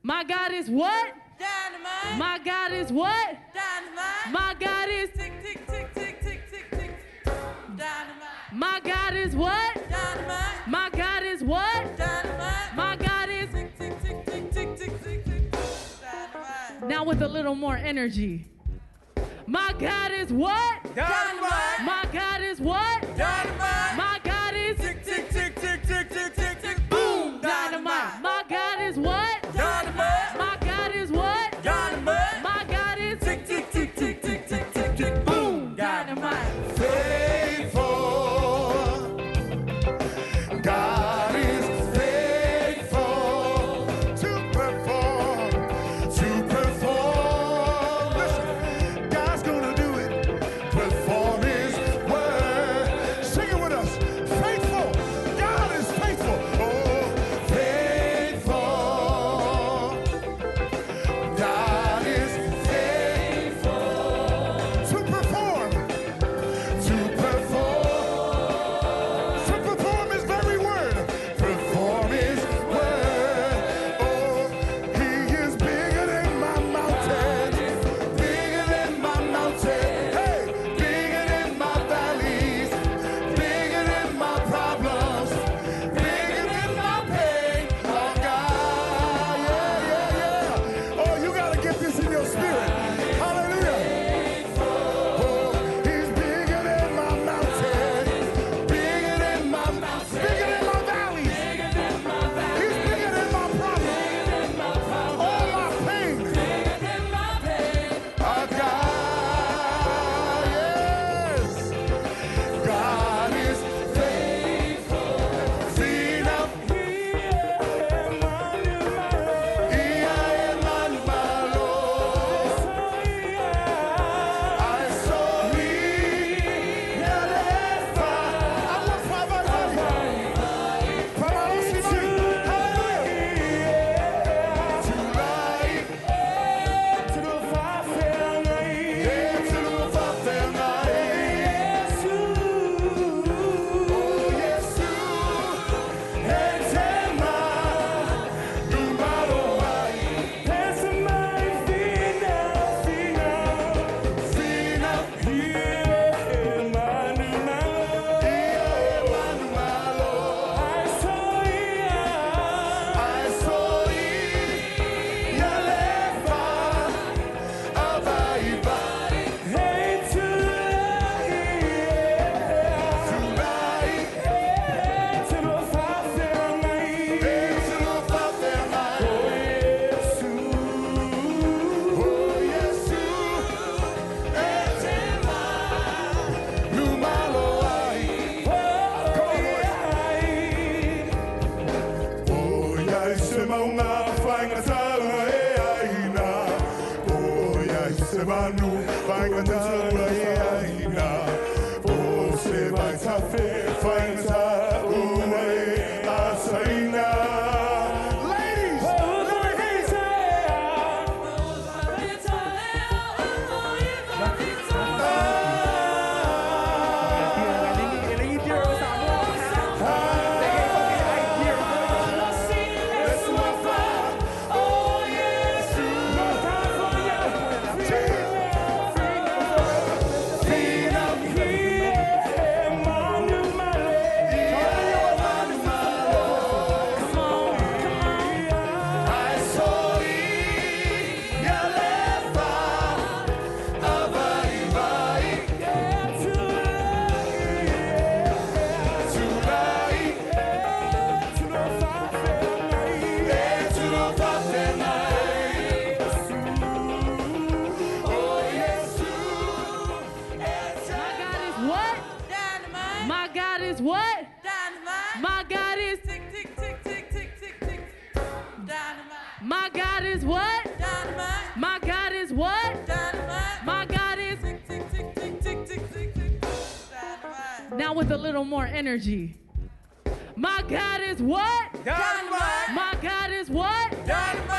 My God is what? Dynamite. My God is what? Dynamite. My God is tick, tick, tick, tick, tick, tick, tick. Dynamite. My God is what? Dynamite. My God is what? Dynamite. My God is tick, tick, tick, tick, tick, tick, tick, tick. Dynamite. Now with a little more energy. My God is what? Dynamite. My God is what? Dynamite. My God is tick, tick, tick, tick, tick, tick, tick, tick. Boom. dynamite. My God is what? Dynamite. My God is what? Dynamite. My God is tick, tick, tick, tick, tick, tick, tick, tick. Boom. dynamite. Faithful, God is faithful to perform. Listen, God's gonna do it. Perform His word. Sing it with us. Faithful, God is faithful. Oh, faithful, God is faithful to perform. To perform His very word. Perform His word. Oh, He is bigger than my mountain. Bigger than my mountain. Hey, bigger than my valleys. Bigger than my problems. Bigger than my pain. Oh, God. Yeah, yeah, yeah. Oh, you got to get this in your spirit. Hallelujah. Oh, He's bigger than my mountain, bigger than my valleys. He's bigger than my problems, all my pain. Our God, yes, God is faithful. Seen up here, I saw He, My God is what? Dynamite. My God is tick, tick, tick, tick, tick, tick, tick. Dynamite. My God is what? Dynamite. My God is what? Dynamite. My God is tick, tick, tick, tick, tick, tick, tick, tick. Dynamite. now with a little more energy. My God is what? Dynamite. My God is what? Dynamite.